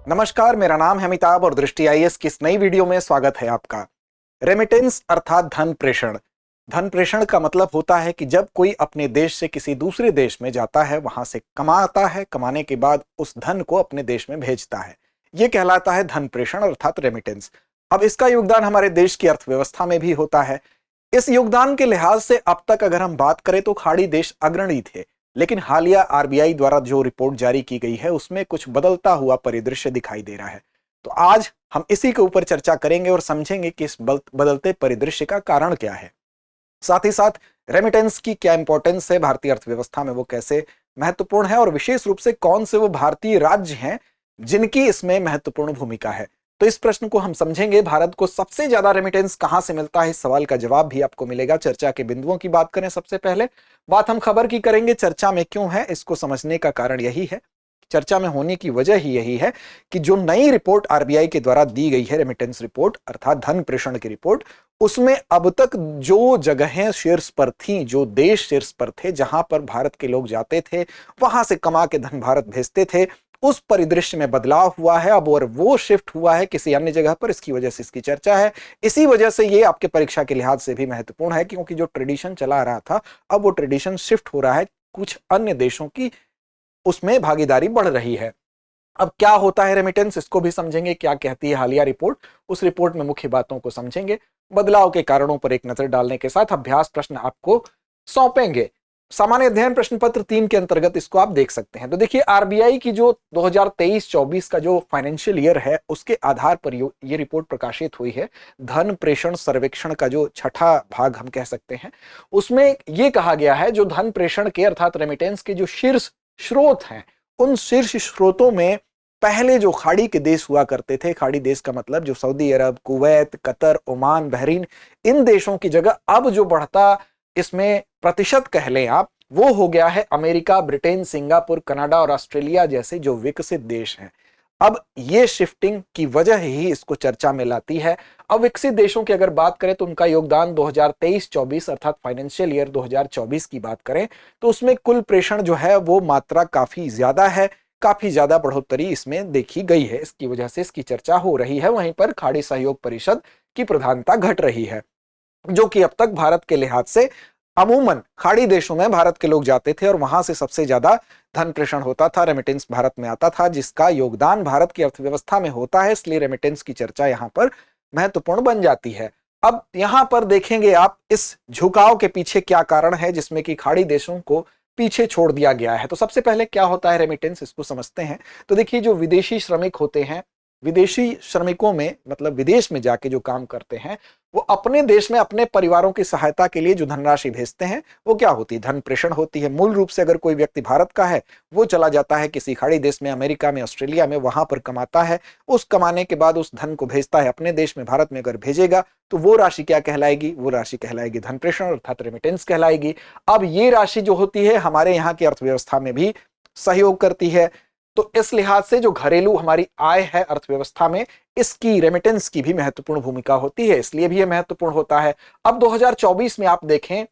नमस्कार, मेरा नाम है अमिताभ और दृष्टि आईएएस की इस नई वीडियो में स्वागत है आपका। रेमिटेंस अर्थात धन प्रेषण। धन प्रेषण का मतलब होता है कि जब कोई अपने देश से किसी दूसरे देश में जाता है, वहां से कमाता है, कमाने के बाद उस धन को अपने देश में भेजता है, यह कहलाता है धन प्रेषण अर्थात रेमिटेंस। अब इसका योगदान हमारे देश की अर्थव्यवस्था में भी होता है। इस योगदान के लिहाज से अब तक अगर हम बात करें तो खाड़ी देश अग्रणी थे, लेकिन हालिया आरबीआई द्वारा जो रिपोर्ट जारी की गई है उसमें कुछ बदलता हुआ परिदृश्य दिखाई दे रहा है। तो आज हम इसी के ऊपर चर्चा करेंगे और समझेंगे कि इस बदलते परिदृश्य का कारण क्या है। साथ ही साथ रेमिटेंस की क्या इंपॉर्टेंस है भारतीय अर्थव्यवस्था में, वो कैसे महत्वपूर्ण है, और विशेष रूप से कौन से वो भारतीय राज्य हैं जिनकी इसमें महत्वपूर्ण भूमिका है। तो इस प्रश्न को हम समझेंगे। भारत को सबसे ज्यादा रेमिटेंस कहां से मिलता है, इस सवाल का जवाब भी आपको मिलेगा। चर्चा के बिंदुओं की बात करें, सबसे पहले बात हम खबर की करेंगे। चर्चा में क्यों है, इसको समझने का कारण यही है, चर्चा में होने की वजह ही यही है कि जो नई रिपोर्ट आरबीआई के द्वारा दी गई है, रेमिटेंस रिपोर्ट अर्थात धन प्रेषण की रिपोर्ट, उसमें अब तक जो जगहें शीर्ष पर थी, जो देश शीर्ष पर थे, जहां पर भारत के लोग जाते थे, वहां से कमा के धन भारत भेजते थे, उस परिदृश्य में बदलाव हुआ है अब, और वो शिफ्ट हुआ है किसी अन्य जगह पर। इसकी वजह से इसकी चर्चा है। इसी वजह से ये आपके परीक्षा के लिहाज से भी महत्वपूर्ण है, क्योंकि जो ट्रेडिशन चला आ रहा था, अब वो ट्रेडिशन शिफ्ट हो रहा है, कुछ अन्य देशों की उसमें भागीदारी बढ़ रही है। अब क्या होता है रेमिटेंस, इसको भी समझेंगे। क्या कहती है हालिया रिपोर्ट, उस रिपोर्ट में मुख्य बातों को समझेंगे। बदलाव के कारणों पर एक नजर डालने के साथ अभ्यास प्रश्न आपको सौंपेंगे। सामान्य अध्ययन प्रश्न पत्र 3 के अंतर्गत इसको आप देख सकते हैं। तो देखिए, आरबीआई की जो 2023-24 का जो फाइनेंशियल ईयर है, उसके आधार पर ये रिपोर्ट प्रकाशित हुई है। धन प्रेषण सर्वेक्षण का जो छठा भाग हम कह सकते हैं, उसमें यह कहा गया है जो धन प्रेषण के अर्थात रेमिटेंस के जो शीर्ष स्रोत हैं, उन शीर्ष स्रोतों में पहले जो खाड़ी के देश हुआ करते थे, खाड़ी देश का मतलब जो सऊदी अरब, कुवैत, कतर, ओमान, बहरीन, इन देशों की जगह अब जो बढ़ता इसमें प्रतिशत कह लें आप, वो हो गया है अमेरिका, ब्रिटेन, सिंगापुर, कनाडा और ऑस्ट्रेलिया जैसे जो विकसित देश हैं। अब ये शिफ्टिंग की वजह ही इसको चर्चा में लाती है। अब विकसित देशों की अगर बात करें तो उनका योगदान 2023-24 अर्थात फाइनेंशियल ईयर 2024 की बात करें तो उसमें कुल प्रेषण जो है वो मात्रा काफी ज्यादा है, काफी ज्यादा बढ़ोतरी इसमें देखी गई है। इसकी वजह से इसकी चर्चा हो रही है। वहीं पर खाड़ी सहयोग परिषद की प्रधानता घट रही है, जो कि अब तक भारत के लिहाज से अमूमन खाड़ी देशों में भारत के लोग जाते थे और वहां से सबसे ज्यादा धन प्रेषण होता था, रेमिटेंस भारत में आता था, जिसका योगदान भारत की अर्थव्यवस्था में होता है। इसलिए रेमिटेंस की चर्चा यहां पर महत्वपूर्ण बन जाती है। अब यहां पर देखेंगे आप इस झुकाव के पीछे क्या कारण है, जिसमें कि खाड़ी देशों को पीछे छोड़ दिया गया है। तो सबसे पहले क्या होता है रेमिटेंस, इसको समझते हैं। तो देखिए, जो विदेशी श्रमिक होते हैं, विदेशी श्रमिकों में मतलब विदेश में जाके जो काम करते हैं, वो अपने देश में अपने परिवारों की सहायता के लिए जो धनराशि भेजते हैं, वो क्या होती है, धन प्रेषण होती है। मूल रूप से अगर कोई व्यक्ति भारत का है, वो चला जाता है किसी खाड़ी देश में, अमेरिका में, ऑस्ट्रेलिया में, वहां पर कमाता है। उस कमाने के बाद उस धन को भेजता है अपने देश में, भारत में अगर भेजेगा तो वो राशि क्या कहलाएगी, वो राशि कहलाएगी धन प्रेषण अर्थात रेमिटेंस कहलाएगी। अब ये राशि जो होती है हमारे यहाँ की अर्थव्यवस्था में भी सहयोग करती है। तो इस लिहाज से जो घरेलू हमारी आय है अर्थव्यवस्था में, इसकी रेमिटेंस की भी महत्वपूर्ण भूमिका होती है, इसलिए भी यह महत्वपूर्ण होता है। अब 2024 में आप देखें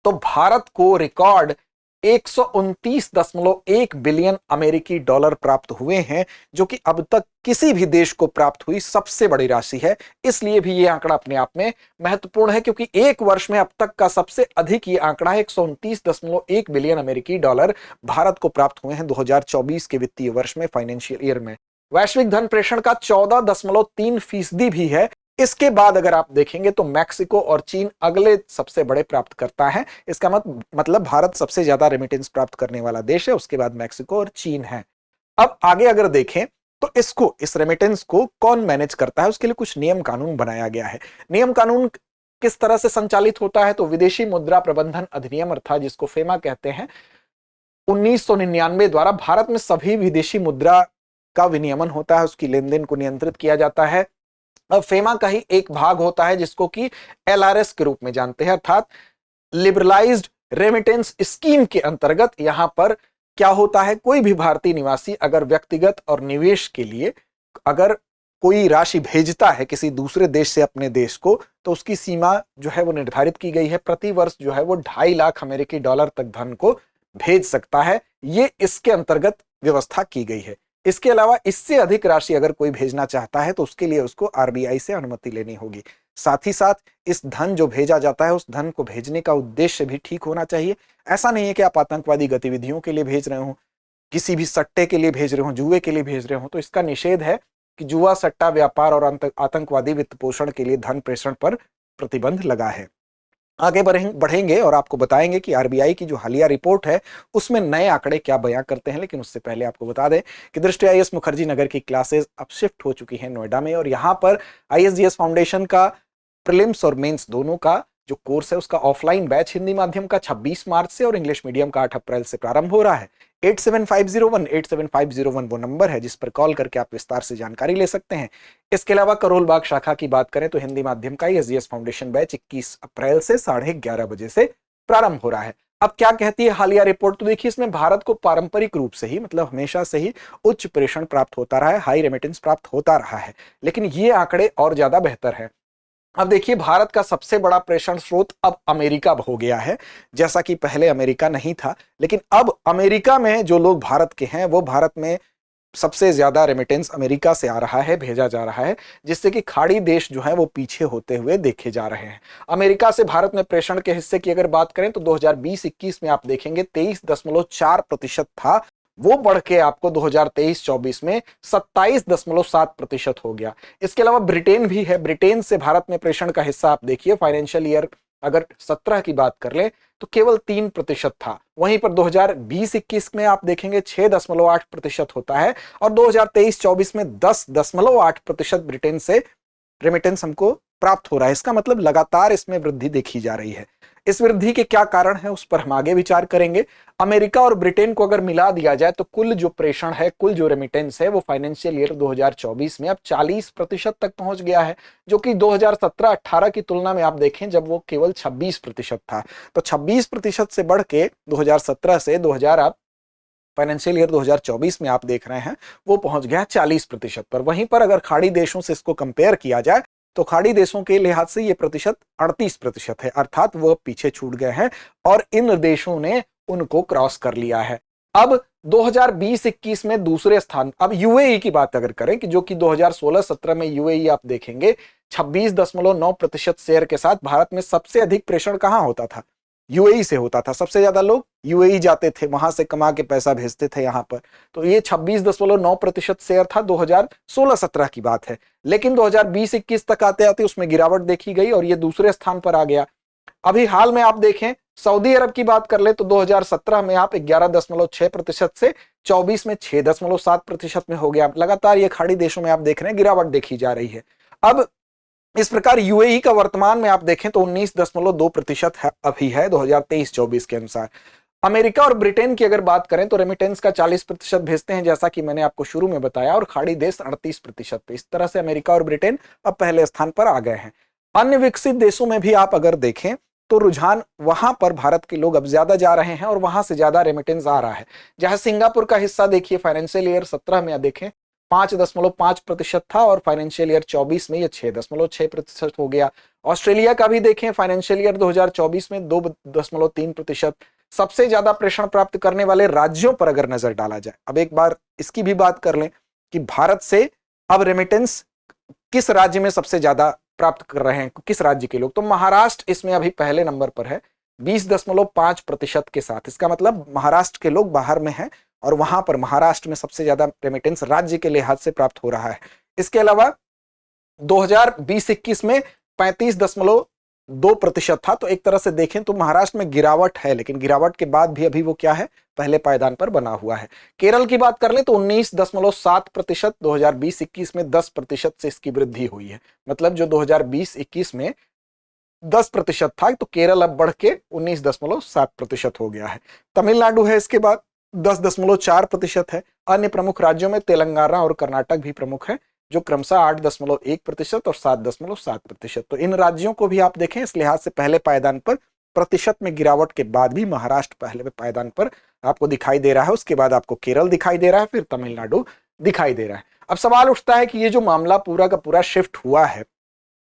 तो भारत को रिकॉर्ड 129.1 बिलियन अमेरिकी डॉलर प्राप्त हुए हैं, जो कि अब तक किसी भी देश को प्राप्त हुई सबसे बड़ी राशि है। इसलिए भी यह आंकड़ा अपने आप में महत्वपूर्ण है, क्योंकि एक वर्ष में अब तक का सबसे अधिक यह आंकड़ा है। 129.1 बिलियन अमेरिकी डॉलर भारत को प्राप्त हुए हैं 2024 के वित्तीय वर्ष में, फाइनेंशियल ईयर में। वैश्विक धन प्रेषण का 14.3% भी है। इसके बाद अगर आप देखेंगे तो मैक्सिको और चीन अगले सबसे बड़े प्राप्तकर्ता हैं। इसका मतलब भारत सबसे ज्यादा रेमिटेंस प्राप्त करने वाला देश है, उसके बाद मैक्सिको और चीन है। अब आगे अगर देखें तो इस रेमिटेंस को कौन मैनेज करता है, उसके लिए कुछ नियम कानून बनाया गया है। नियम कानून किस तरह से संचालित होता है, तो विदेशी मुद्रा प्रबंधन अधिनियम अर्थात जिसको फेमा कहते हैं, 1999 द्वारा भारत में सभी विदेशी मुद्रा का विनियमन होता है, उसकी लेन देन को नियंत्रित किया जाता है। अब फेमा का ही एक भाग होता है जिसको कि एलआरएस के रूप में जानते हैं, अर्थात लिबरलाइज्ड रेमिटेंस स्कीम के अंतर्गत यहां पर क्या होता है, कोई भी भारतीय निवासी अगर व्यक्तिगत और निवेश के लिए अगर कोई राशि भेजता है किसी दूसरे देश से अपने देश को, तो उसकी सीमा जो है वो निर्धारित की गई है। प्रति वर्ष जो है वो 2.5 लाख अमेरिकी डॉलर तक धन को भेज सकता है। ये इसके अंतर्गत व्यवस्था की गई है। इसके अलावा इससे अधिक राशि अगर कोई भेजना चाहता है तो उसके लिए उसको आरबीआई से अनुमति लेनी होगी। साथ ही साथ इस धन जो भेजा जाता है उस धन को भेजने का उद्देश्य भी ठीक होना चाहिए। ऐसा नहीं है कि आप आतंकवादी गतिविधियों के लिए भेज रहे हो, किसी भी सट्टे के लिए भेज रहे हो, जुए के लिए भेज रहे हो, तो इसका निषेध है कि जुआ, सट्टा व्यापार और आतंकवादी वित्त पोषण के लिए धन प्रेषण पर प्रतिबंध लगा है। आगे बढ़ेंगे और आपको बताएंगे कि आरबीआई की जो हालिया रिपोर्ट है उसमें नए आंकड़े क्या बयां करते हैं। लेकिन उससे पहले आपको बता दें कि दृष्टि आईएएस मुखर्जी नगर की क्लासेस अब शिफ्ट हो चुकी हैं नोएडा में, और यहां पर आईएसजीएस फाउंडेशन का प्रीलिम्स और मेंस दोनों का जो कोर्स है उसका ऑफलाइन बैच हिंदी माध्यम का 26 मार्च से और इंग्लिश मीडियम का 8 अप्रैल से प्रारंभ हो रहा है। 8750187501 वो नंबर है जिस पर कॉल करके आप विस्तार से जानकारी ले सकते हैं। इसके अलावा करोल बाग शाखा की बात करें तो हिंदी माध्यम का एसजीएस फाउंडेशन बैच 21 अप्रैल से 11:30 बजे से प्रारंभ हो रहा है। अब क्या कहती है हालिया रिपोर्ट, तो देखिए इसमें भारत को पारंपरिक रूप से ही, मतलब हमेशा से ही उच्च प्रेषण प्राप्त होता रहा है, हाई रेमिटेंस प्राप्त होता रहा है, लेकिन ये आंकड़े और ज्यादा बेहतर है। अब देखिए भारत का सबसे बड़ा प्रेषण स्रोत अब अमेरिका हो गया है। जैसा कि पहले अमेरिका नहीं था, लेकिन अब अमेरिका में जो लोग भारत के हैं वो भारत में सबसे ज्यादा रेमिटेंस अमेरिका से आ रहा है, भेजा जा रहा है, जिससे कि खाड़ी देश जो है वो पीछे होते हुए देखे जा रहे हैं। अमेरिका से भारत में प्रेषण के हिस्से की अगर बात करें तो 2020-21 में आप देखेंगे 23.4% था, वो बढ़ के आपको 2023-24 में 27.7% हो गया। इसके अलावा ब्रिटेन भी है। ब्रिटेन से भारत में प्रेषण का हिस्सा आप देखिए फाइनेंशियल ईयर अगर 17 की बात कर ले तो केवल 3% था। वहीं पर 2020-21 में आप देखेंगे 6.8% होता है और 2023-24 में 10.8% ब्रिटेन से रेमिटेंस हमको प्राप्त हो रहा है। इसका मतलब लगातार इसमें वृद्धि देखी जा रही है। इस वृद्धि के क्या कारण है उस पर हम आगे विचार करेंगे। अमेरिका और ब्रिटेन को अगर मिला दिया जाए तो कुल जो प्रेषण है, कुल जो रेमिटेंस है वो फाइनेंशियल ईयर 2024 में अब 40% तक पहुंच गया है, जो कि 2017-18 की तुलना में आप देखें जब वो केवल 26% था। तो 26% से बढ़ के 2017 से 2000 आप फाइनेंशियल ईयर 2024 में आप देख रहे हैं वो पहुंच गया 40% पर। वहीं पर अगर खाड़ी देशों से इसको कंपेयर किया जाए तो खाड़ी देशों के लिहाज से ये प्रतिशत 38% है, अर्थात वो पीछे छूट गए हैं और इन देशों ने उनको क्रॉस कर लिया है। अब 2020-21 में दूसरे स्थान, अब यूएई की बात अगर करें कि जो कि 2016-17 में यूएई आप देखेंगे 26.9% शेयर के साथ भारत में सबसे अधिक प्रेषण कहां होता था, यूएई से होता था। सबसे ज्यादा लोग यूएई जाते थे, वहां से कमा के पैसा भेजते थे यहां पर। तो ये 26.9% शेयर था, 2016-17 की बात है। लेकिन 2020-21 तक आते आते उसमें गिरावट देखी गई और ये दूसरे स्थान पर आ गया। अभी हाल में आप देखें सऊदी अरब की बात कर ले तो 2017 में आप 11.6% से 24 में 6.7% में हो गया। लगातार ये खाड़ी देशों में आप देख रहे हैं गिरावट देखी जा रही है। अब इस प्रकार यूएई का वर्तमान में आप देखें तो 19.2% है अभी है 2023-24 के अनुसार। अमेरिका और ब्रिटेन की अगर बात करें तो रेमिटेंस का 40% भेजते हैं जैसा कि मैंने आपको शुरू में बताया, और खाड़ी देश 38% पे। इस तरह से अमेरिका और ब्रिटेन अब पहले स्थान पर आ गए हैं। अन्य विकसित देशों में भी आप अगर देखें तो रुझान वहां पर भारत के लोग अब ज्यादा जा रहे हैं और वहां से ज्यादा रेमिटेंस आ रहा है। जहां सिंगापुर का हिस्सा देखिए फाइनेंशियल ईयर 17 में देखें 5.5% था और फाइनेंशियल ईयर 24 में ये 6.6% हो गया। ऑस्ट्रेलिया का भी देखें फाइनेंशियल ईयर 2024 में 2.3%। सबसे ज्यादा प्रेषण प्राप्त करने वाले राज्यों पर अगर नजर डाला जाए, अब एक बार इसकी भी बात कर लें कि भारत से अब रेमिटेंस किस राज्य में सबसे ज्यादा प्राप्त कर रहे हैं, किस राज्य के लोग, तो महाराष्ट्र इसमें अभी पहले नंबर पर है 20.5% के साथ। इसका मतलब महाराष्ट्र के लोग बाहर में हैं और वहां पर महाराष्ट्र में सबसे ज्यादा रेमिटेंस राज्य के लिहाज से प्राप्त हो रहा है। इसके अलावा 2020-21 में 35.2% था। तो एक तरह से देखें तो महाराष्ट्र में गिरावट है, लेकिन गिरावट के बाद भी अभी वो क्या है, पहले पायदान पर बना हुआ है। केरल की बात कर लें तो 19.7%, 2020-21 में 10% से इसकी वृद्धि हुई है। मतलब जो 2020-21 में 10% था तो केरल अब बढ़ के 19.7% हो गया है। तमिलनाडु है इसके बाद 10.4% है। अन्य प्रमुख राज्यों में तेलंगाना और कर्नाटक भी प्रमुख है जो क्रमशः 8.1% और 7.7%। तो इन राज्यों को भी आप देखें इस लिहाज से पहले पायदान पर प्रतिशत में गिरावट के बाद भी महाराष्ट्र पहले पायदान पर आपको दिखाई दे रहा है, उसके बाद आपको केरल दिखाई दे रहा है, फिर तमिलनाडु दिखाई दे रहा है। अब सवाल उठता है कि ये जो मामला पूरा का पूरा शिफ्ट हुआ है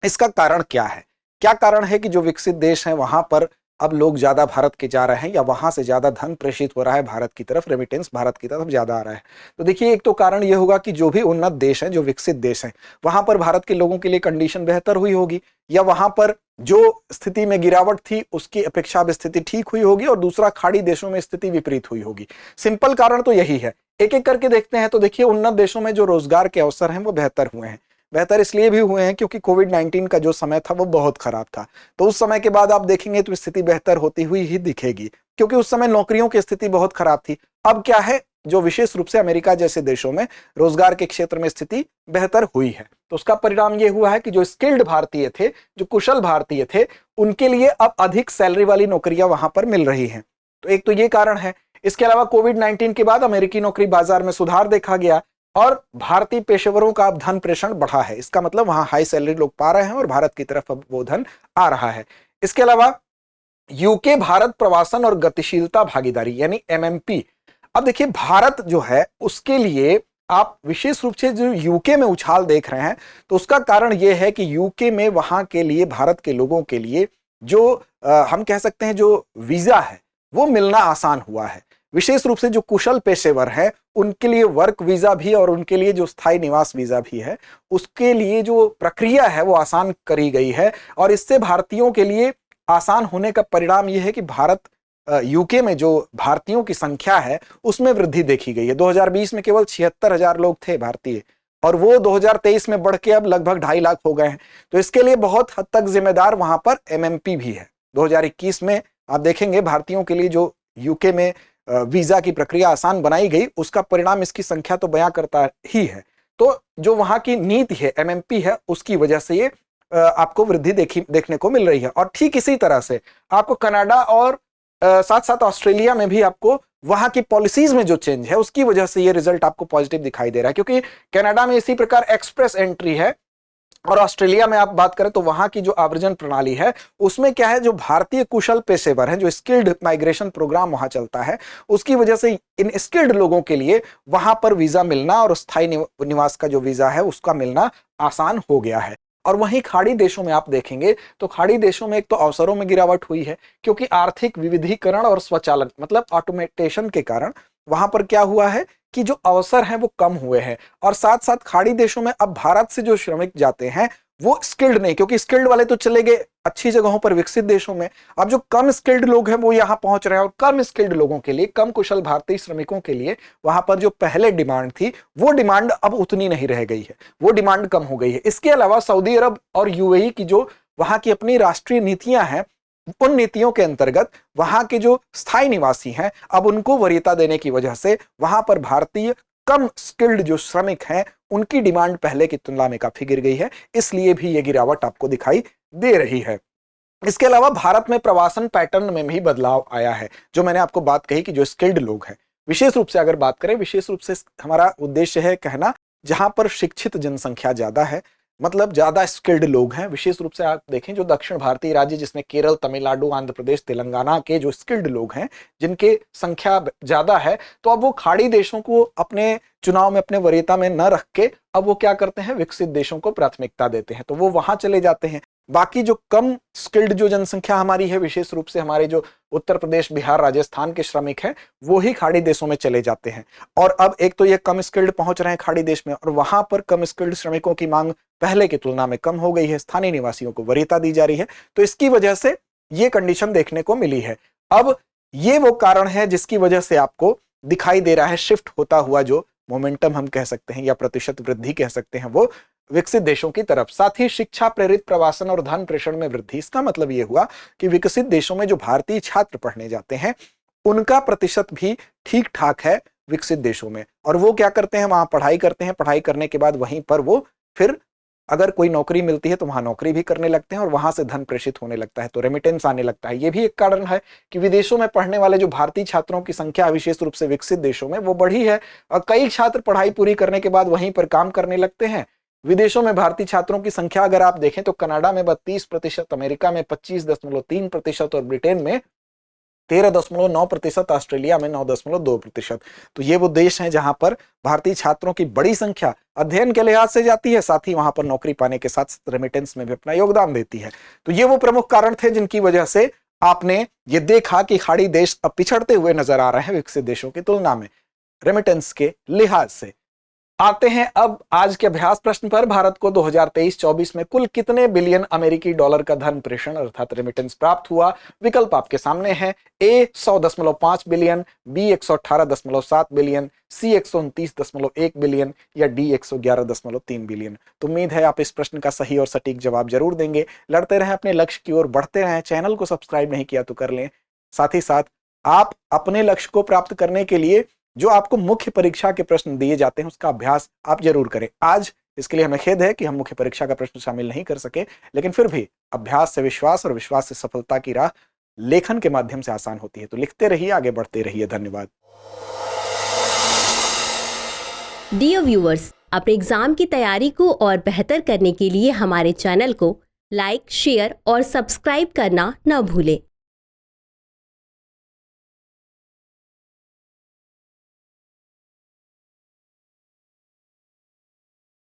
इसका कारण क्या है। क्या कारण है कि जो विकसित देश हैं वहां पर अब लोग ज्यादा भारत के जा रहे हैं या वहां से ज्यादा धन प्रेषित हो रहा है भारत की तरफ, रेमिटेंस भारत की तरफ ज्यादा आ रहा है। तो देखिए, एक तो कारण यह होगा कि जो भी उन्नत देश हैं, जो विकसित देश हैं, वहां पर भारत के लोगों के लिए कंडीशन बेहतर हुई होगी, या वहां पर जो स्थिति में गिरावट थी उसकी अपेक्षा अब स्थिति ठीक हुई होगी, और दूसरा खाड़ी देशों में स्थिति विपरीत हुई होगी। सिंपल कारण तो यही है। एक एक करके देखते हैं। तो देखिए, उन्नत देशों में जो रोजगार के अवसर हैं वो बेहतर हुए हैं। बेहतर इसलिए भी हुए हैं क्योंकि कोविड-19 का जो समय था वो बहुत खराब था। तो उस समय के बाद आप देखेंगे तो स्थिति बेहतर होती हुई ही दिखेगी, क्योंकि उस समय नौकरियों की स्थिति बहुत खराब थी। अब क्या है, जो विशेष रूप से अमेरिका जैसे देशों में रोजगार के क्षेत्र में स्थिति बेहतर हुई है। तो उसका परिणाम यह हुआ है कि जो स्किल्ड भारतीय थे, जो कुशल भारतीय थे, उनके लिए अब अधिक सैलरी वाली नौकरियां वहां पर मिल रही हैं। तो एक तो ये कारण है। इसके अलावा कोविड-19 के बाद अमेरिकी नौकरी बाजार में सुधार देखा गया और भारतीय पेशेवरों का अब धन प्रेषण बढ़ा है। इसका मतलब वहां हाई सैलरी लोग पा रहे हैं और भारत की तरफ अब वो धन आ रहा है। इसके अलावा यूके भारत प्रवासन और गतिशीलता भागीदारी यानी एमएमपी। अब देखिए, भारत जो है उसके लिए आप विशेष रूप से जो यूके में उछाल देख रहे हैं, तो उसका कारण यह है कि यूके में वहां के लिए, भारत के लोगों के लिए जो हम कह सकते हैं जो वीजा है वो मिलना आसान हुआ है। विशेष रूप से जो कुशल पेशेवर हैं उनके लिए वर्क वीजा भी और उनके लिए जो स्थायी निवास वीजा भी है, उसके लिए जो प्रक्रिया है वो आसान करी गई है। और इससे भारतीयों के लिए आसान होने का परिणाम यह है कि भारत यूके में जो भारतीयों की संख्या है उसमें वृद्धि देखी गई है। 2020 में केवल 76,000 लोग थे भारतीय, और वो 2023 में बढ़ के अब लगभग 2.5 लाख हो गए हैं। तो इसके लिए बहुत हद तक जिम्मेदार वहां पर एमएमपी भी है। 2021 में आप देखेंगे भारतीयों के लिए जो यूके में वीजा की प्रक्रिया आसान बनाई गई, उसका परिणाम इसकी संख्या तो बयां करता ही है। तो जो वहां की नीति है, एमएमपी है, उसकी वजह से ये आपको वृद्धि देखने को मिल रही है। और ठीक इसी तरह से आपको कनाडा और साथ साथ ऑस्ट्रेलिया में भी आपको वहां की पॉलिसीज में जो चेंज है उसकी वजह से ये रिजल्ट आपको पॉजिटिव दिखाई दे रहा है। क्योंकि कनाडा में इसी प्रकार एक्सप्रेस एंट्री है, और ऑस्ट्रेलिया में आप बात करें तो वहां की जो आवर्जन प्रणाली है उसमें क्या है, जो भारतीय कुशल पेशेवर हैं, जो स्किल्ड माइग्रेशन प्रोग्राम वहां चलता है, उसकी वजह से इन स्किल्ड लोगों के लिए वहां पर वीजा मिलना और स्थायी निवास का जो वीजा है उसका मिलना आसान हो गया है। और वहीं खाड़ी देशों में आप देखेंगे तो खाड़ी देशों में एक तो अवसरों में गिरावट हुई है, क्योंकि आर्थिक विविधीकरण और स्वचालन मतलब ऑटोमेटेशन के कारण वहां पर क्या हुआ है कि जो अवसर हैं वो कम हुए हैं। और साथ साथ खाड़ी देशों में अब भारत से जो श्रमिक जाते हैं वो स्किल्ड नहीं, क्योंकि स्किल्ड वाले तो चले गए अच्छी जगहों पर विकसित देशों में। अब जो कम स्किल्ड लोग हैं वो यहां पहुंच रहे हैं, और कम स्किल्ड लोगों के लिए, कम कुशल भारतीय श्रमिकों के लिए वहां पर जो पहले डिमांड थी वो डिमांड अब उतनी नहीं रह गई है, वो डिमांड कम हो गई है। इसके अलावा सऊदी अरब और यूएई की जो वहां की अपनी राष्ट्रीय नीतियां हैं, उन नीतियों के अंतर्गत वहां के जो स्थायी निवासी हैं अब उनको वरीयता देने की वजह से वहां पर भारतीय कम स्किल्ड जो श्रमिक हैं उनकी डिमांड पहले की तुलना में काफी गिर गई है। इसलिए भी ये गिरावट आपको दिखाई दे रही है। इसके अलावा भारत में प्रवासन पैटर्न में भी बदलाव आया है। जो मैंने आपको बात कही कि जो स्किल्ड लोग हैं, विशेष रूप से अगर बात करें, विशेष रूप से हमारा उद्देश्य है कहना जहां पर शिक्षित जनसंख्या ज्यादा है, मतलब ज्यादा स्किल्ड लोग हैं। विशेष रूप से आप देखें जो दक्षिण भारतीय राज्य जिसमें केरल, तमिलनाडु, आंध्र प्रदेश, तेलंगाना के जो स्किल्ड लोग हैं जिनके संख्या ज्यादा है, तो अब वो खाड़ी देशों को अपने चुनाव में अपने वरीयता में न रख के अब वो क्या करते हैं, विकसित देशों को प्राथमिकता देते हैं, तो वो वहां चले जाते हैं। बाकी जो कम स्किल्ड जो जनसंख्या हमारी है, विशेष रूप से हमारे जो उत्तर प्रदेश, बिहार, राजस्थान के श्रमिक हैं, वो ही खाड़ी देशों में चले जाते हैं। और अब एक तो ये कम स्किल्ड पहुंच रहे हैं खाड़ी देश में, और वहां पर कम स्किल्ड श्रमिकों की मांग पहले की तुलना में कम हो गई है, स्थानीय निवासियों को वरीयता दी जा रही है। तो इसकी वजह से ये कंडीशन देखने को मिली है। अब ये वो कारण है जिसकी वजह से आपको दिखाई दे रहा है शिफ्ट होता हुआ जो मोमेंटम हम कह सकते हैं या प्रतिशत वृद्धि कह सकते हैं, वो विकसित देशों की तरफ। साथ ही शिक्षा प्रेरित प्रवासन और धन प्रेषण में वृद्धि। इसका मतलब यह हुआ कि विकसित देशों में जो भारतीय छात्र पढ़ने जाते हैं उनका प्रतिशत भी ठीक ठाक है विकसित देशों में, और वो क्या करते हैं, वहां पढ़ाई करते हैं। पढ़ाई करने के बाद वहीं पर वो फिर अगर कोई नौकरी मिलती है तो वहां नौकरी भी करने लगते हैं और वहां से धन प्रेषित होने लगता है, तो रेमिटेंस आने लगता है। ये भी एक कारण है कि विदेशों में पढ़ने वाले जो भारतीय छात्रों की संख्या विशेष रूप से विकसित देशों में वो बढ़ी है, और कई छात्र पढ़ाई पूरी करने के बाद वहीं पर काम करने लगते हैं। विदेशों में भारतीय छात्रों की संख्या अगर आप देखें तो कनाडा में 32%, अमेरिका में 25.3% और ब्रिटेन में 13.9%, ऑस्ट्रेलिया में 9.2%। तो ये वो देश हैं जहां पर भारतीय छात्रों की बड़ी संख्या अध्ययन के लिहाज से जाती है, साथ ही वहां पर नौकरी पाने के साथ रेमिटेंस में भी अपना योगदान देती है। तो ये वो प्रमुख कारण थे जिनकी वजह से आपने ये देखा कि खाड़ी देश अब पिछड़ते हुए नजर आ रहे हैं विकसित देशों की तुलना में रेमिटेंस के लिहाज से। आते हैं अब आज के अभ्यास प्रश्न पर। भारत को 2023-24 में कुल कितने बिलियन अमेरिकी डॉलर का धन प्रेषण अर्थात रेमिटेंस प्राप्त हुआ? विकल्प आपके सामने हैं। ए 100.5 बिलियन, बी 118.7 बिलियन, सी 129.1 बिलियन या डी 111.3 बिलियन। तो उम्मीद है आप इस प्रश्न का सही और सटीक जवाब जरूर देंगे। लड़ते रहें, अपने लक्ष्य की ओर बढ़ते रहें। चैनल को सब्सक्राइब नहीं किया तो कर लें। साथ ही साथ आप अपने लक्ष्य को प्राप्त करने के लिए जो आपको मुख्य परीक्षा के प्रश्न दिए जाते हैं उसका अभ्यास आप जरूर करें। आज इसके लिए हमें खेद है कि हम मुख्य परीक्षा का प्रश्न शामिल नहीं कर सके, लेकिन फिर भी अभ्यास से विश्वास और विश्वास से सफलता की राह लेखन के माध्यम से आसान होती है। तो लिखते रहिए, आगे बढ़ते रहिए। धन्यवाद। डियर व्यूअर्स, अपने एग्जाम की तैयारी को और बेहतर करने के लिए हमारे चैनल को लाइक, शेयर और सब्सक्राइब करना न भूलें।